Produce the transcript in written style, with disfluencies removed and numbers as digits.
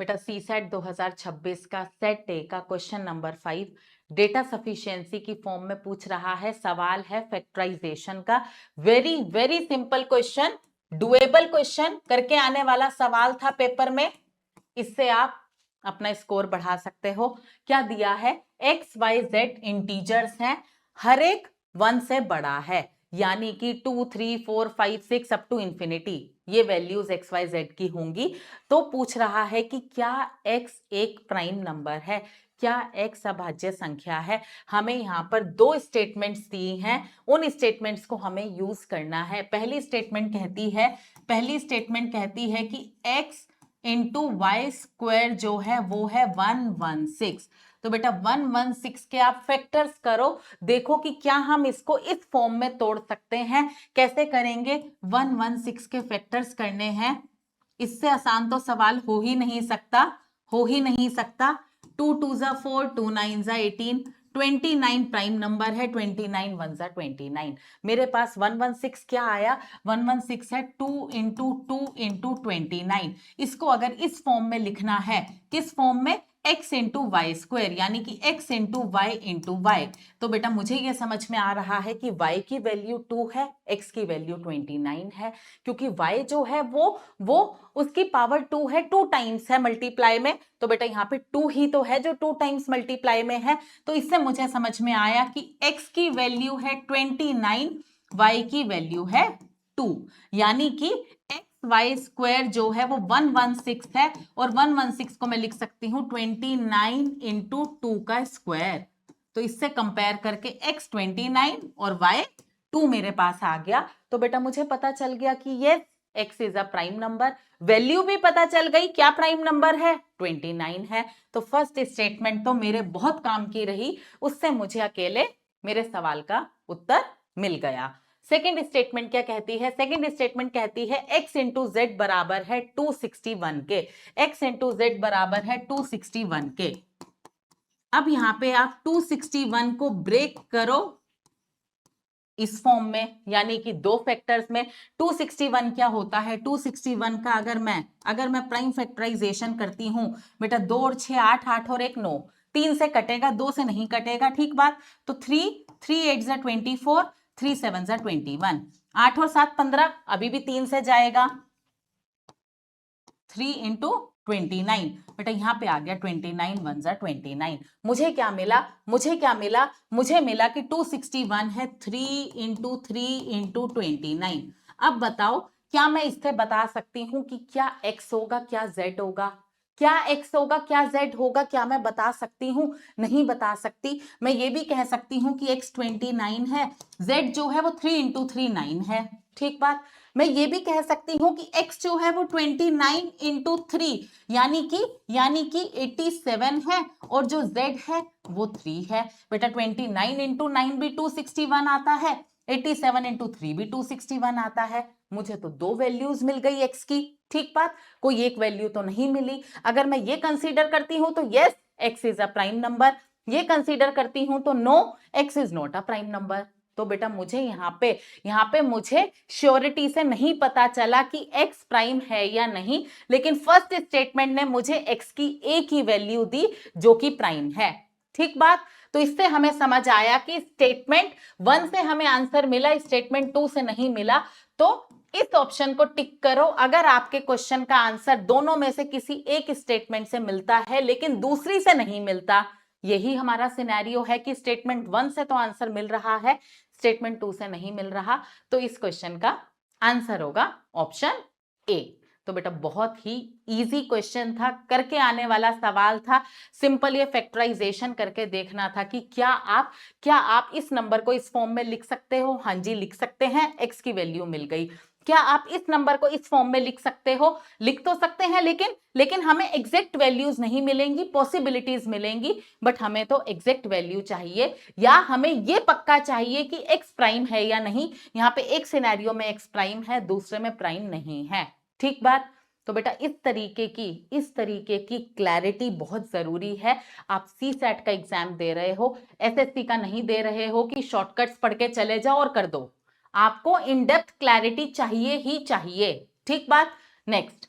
बेटा सी सेट 2026 का सेट ए का क्वेश्चन नंबर 5 डेटा सफिशिएंसी की फॉर्म में पूछ रहा है। सवाल है फैक्टराइजेशन का। Very very simple question, doable question करके आने वाला सवाल था पेपर में। इससे आप अपना स्कोर बढ़ा सकते हो। क्या दिया है? एक्स वाई जेड इंटीजर्स हैं, हर एक 1 से बड़ा है, यानी कि 2, 3, 4, 5, 6 अप टू इंफिनिटी ये वैल्यूज एक्स वाई जेड की होंगी। तो पूछ रहा है कि क्या एक्स एक प्राइम नंबर है, क्या एक्स अभाज्य संख्या है। हमें यहाँ पर दो स्टेटमेंट्स दी हैं, उन स्टेटमेंट्स को हमें यूज करना है। पहली स्टेटमेंट कहती है कि एक्स इंटू वाई स्क्वायर जो है वो है 116। तो बेटा 116 के आप फैक्टर्स करो, देखो कि क्या हम इसको इस फॉर्म में तोड़ सकते हैं। कैसे करेंगे? 116 के फैक्टर्स करने हैं, इससे आसान तो सवाल हो ही नहीं सकता। 2 2 जा 4, 2 9 जा 18, 29 प्राइम नंबर है, 29 1 जा 29। मेरे पास 116 क्या आया? 116 है 2 इंटू 2 इंटू 29। इसको अगर इस फॉर्म में लिखना है, किस फॉर्म में? x इंटू वाई स्क्वायर, यानी कि x into y into y. तो बेटा मुझे यह समझ में आ रहा है कि y की वैल्यू 2 है, x की वैल्यू 29 है, क्योंकि y जो है वो उसकी पावर 2 है, 2 टाइम्स है मल्टीप्लाई में। तो बेटा यहाँ पे 2 ही तो है जो 2 टाइम्स मल्टीप्लाई में है। तो इससे मुझे समझ में आया कि x की वैल्यू है 29, y की वैल्यू है 2, यानी कि वाई स्क्वायर जो है वो 116 है, और 116 को मैं लिख सकती हूं 29 इंटू 2 का स्क्वायर। तो इससे कंपेयर करके x 29 और y 2 मेरे पास आ गया। तो बेटा मुझे पता चल गया कि ये x is a prime number. Value भी पता चल गई, क्या प्राइम नंबर है? 29 है। तो फर्स्ट स्टेटमेंट तो मेरे बहुत काम की रही, उससे मुझे अकेले मेरे सवाल का उत्तर मिल गया। सेकेंड स्टेटमेंट क्या कहती है? सेकेंड स्टेटमेंट कहती है x इंटू जेड बराबर है 261 के। x इंटू जेड बराबर है 261 के। अब यहां पे आप 261 को ब्रेक करो इस फॉर्म में, यानी कि दो फैक्टर्स में। 261 क्या होता है? 261 का अगर मैं प्राइम फैक्टराइजेशन करती हूं बेटा, 2 और 6 8, 8 और 1 9, 3 से कटेगा, 2 से नहीं कटेगा, ठीक बात। तो 3 8 जा 24, 3 7 जा 21, 8 और 7 15, अभी भी 3 से जाएगा, 3 इंटू 29। बेटा यहां पे आ गया 29 1 जा 29। मुझे क्या मिला? मुझे मिला कि 261 है 3 इंटू 3 इंटू 29। अब बताओ, क्या मैं इससे बता सकती हूं कि क्या x होगा, क्या z होगा? क्या x होगा, क्या z होगा? क्या मैं बता सकती हूं? नहीं बता सकती। मैं ये भी कह सकती हूं कि x 29 है, z जो है वो 3 इंटू 3 9 है, ठीक बात। मैं ये भी कह सकती हूं कि x जो है वो 29 इंटू 3 यानी कि 87 है, और जो z है वो 3 है। बेटा 29 इंटू 9 भी 261 आता है, 87 इंटू 3 भी 261 आता है। मुझे तो दो वैल्यूज मिल गई x की, ठीक बात। कोई एक वैल्यू तो नहीं मिली। अगर मैं ये कंसीडर करती हूं तो yes x is a prime number, ये कंसीडर करती हूं तो no, x is not a prime number. तो बेटा मुझे यहाँ पे मुझे श्योरिटी से नहीं पता चला कि x प्राइम है या नहीं, लेकिन फर्स्ट स्टेटमेंट ने मुझे x की एक ही वैल्यू दी जो कि प्राइम है, ठीक बात। तो इससे हमें समझ आया कि स्टेटमेंट 1 से हमें आंसर मिला, स्टेटमेंट 2 से नहीं मिला। तो इस ऑप्शन को टिक करो अगर आपके क्वेश्चन का आंसर दोनों में से किसी एक स्टेटमेंट से मिलता है लेकिन दूसरी से नहीं मिलता। यही हमारा सिनेरियो है कि स्टेटमेंट 1 से तो आंसर मिल रहा है, स्टेटमेंट 2 से नहीं मिल रहा। तो इस क्वेश्चन का आंसर होगा ऑप्शन ए। तो बेटा बहुत ही इजी क्वेश्चन था, करके आने वाला सवाल था। सिंपल ये फैक्टराइजेशन करके देखना था कि क्या आप इस नंबर को इस फॉर्म में लिख सकते हो? हाँ जी लिख सकते हैं, x की वैल्यू मिल गई। क्या आप इस नंबर को इस फॉर्म में लिख सकते हो? लिख तो सकते हैं, लेकिन हमें एग्जैक्ट वैल्यूज नहीं मिलेंगी, पॉसिबिलिटीज मिलेंगी, बट हमें तो एग्जैक्ट वैल्यू चाहिए, या हमें ये पक्का चाहिए कि x प्राइम है या नहीं। यहाँ पे एक सिनेरियो में x प्राइम है, दूसरे में प्राइम नहीं है, ठीक बात। तो बेटा इस तरीके की क्लैरिटी बहुत जरूरी है। आप सी सेट का एग्जाम दे रहे हो, एसएससी का नहीं दे रहे हो कि शॉर्टकट्स पढ़ के चले जाओ और कर दो। आपको इन डेप्थ क्लैरिटी चाहिए ही चाहिए, ठीक बात। नेक्स्ट